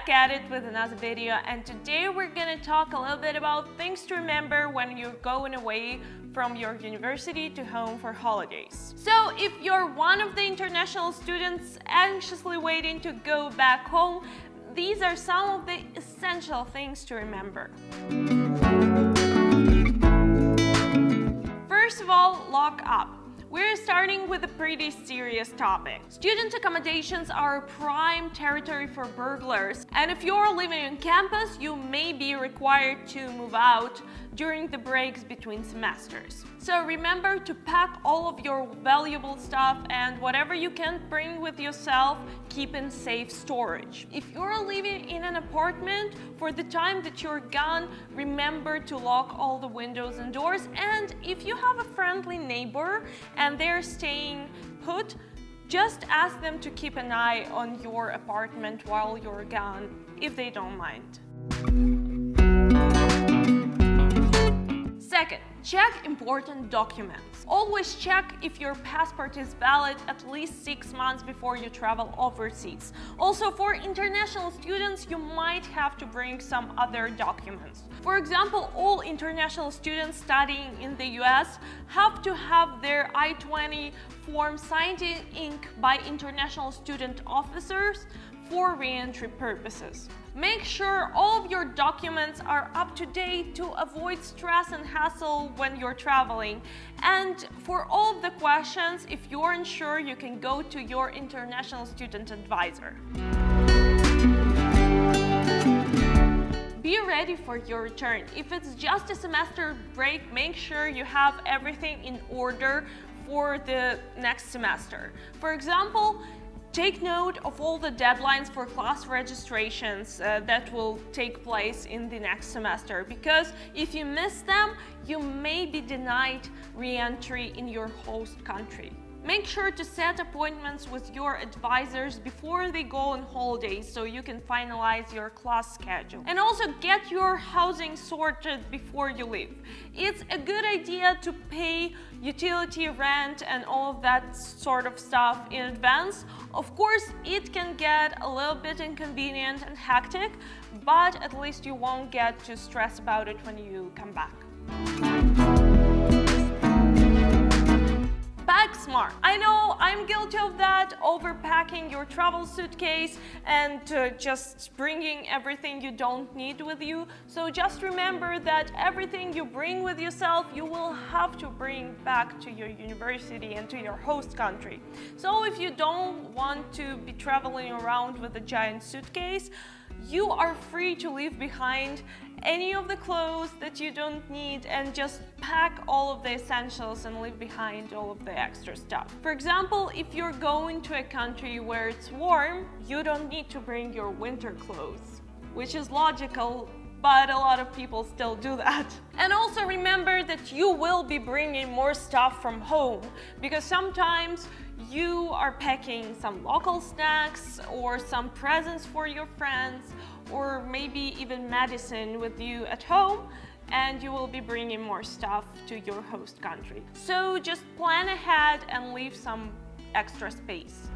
back at it with another video, and today we're gonna talk a little bit about things to remember when you're going away from your university to home for holidays. So if you're one of the international students anxiously waiting to go back home, these are some of the essential things to remember. First of all, lock up. We're starting with a pretty serious topic. Student accommodations are a prime territory for burglars, and if you're living on campus, you may be required to move out during the breaks between semesters. So remember to pack all of your valuable stuff, and whatever you can't bring with yourself, keep in safe storage. If you're living in an apartment, for the time that you're gone, remember to lock all the windows and doors, and if you have a friendly neighbor and they're staying put, just ask them to keep an eye on your apartment while you're gone, if they don't mind. Second, check important documents. Always check if your passport is valid at least 6 months before you travel overseas. Also, for international students, you might have to bring some other documents. For example, all international students studying in the US have to have their I-20 form signed in ink by international student officers for re-entry purposes. Make sure all of your documents are up to date to avoid stress and hassle when you're traveling. And for all of the questions, if you're unsure, you can go to your international student advisor. Be ready for your return. If it's just a semester break, make sure you have everything in order for the next semester. For example, take note of all the deadlines for class registrations that will take place in the next semester, because if you miss them, you may be denied re-entry in your host country. Make sure to set appointments with your advisors before they go on holidays so you can finalize your class schedule. And also get your housing sorted before you leave. It's a good idea to pay utility, rent, and all of that sort of stuff in advance. Of course, it can get a little bit inconvenient and hectic, but at least you won't get too stressed about it when you come back. Pack smart. I know I'm guilty of that, overpacking your travel suitcase and just bringing everything you don't need with you. So just remember that everything you bring with yourself, you will have to bring back to your university and to your host country. So if you don't want to be traveling around with a giant suitcase, you are free to leave behind any of the clothes that you don't need and just pack all of the essentials and leave behind all of the extra stuff. For example, if you're going to a country where it's warm, you don't need to bring your winter clothes, which is logical, but a lot of people still do that. And also remember that you will be bringing more stuff from home, because sometimes you are packing some local snacks or some presents for your friends, or maybe even medicine with you at home, and you will be bringing more stuff to your host country. So just plan ahead and leave some extra space.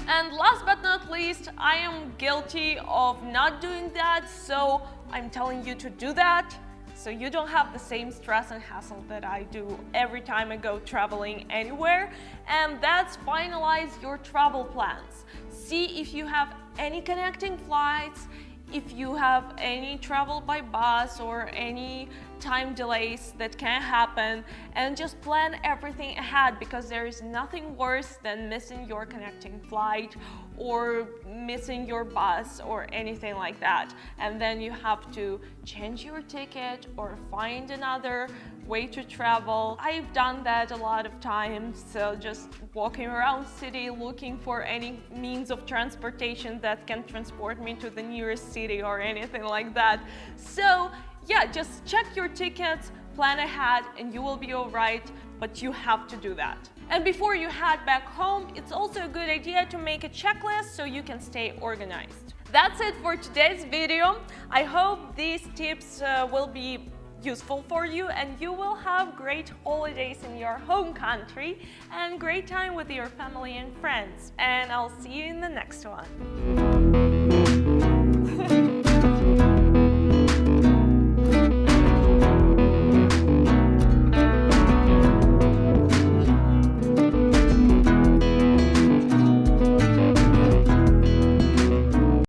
And last but not least, I am guilty of not doing that, so I'm telling you to do that, so you don't have the same stress and hassle that I do every time I go traveling anywhere, and that's finalize your travel plans. See if you have any connecting flights, if you have any travel by bus or any time delays that can happen, and just plan everything ahead, because there is nothing worse than missing your connecting flight or missing your bus or anything like that, and then you have to change your ticket or find another way to travel. I've done that a lot of times, so just walking around city looking for any means of transportation that can transport me to the nearest city or anything like that. So yeah, just check your tickets, plan ahead, and you will be all right, but you have to do that. And before you head back home, it's also a good idea to make a checklist so you can stay organized. That's it for today's video. I hope these tips will be useful for you, and you will have great holidays in your home country and great time with your family and friends. And I'll see you in the next one.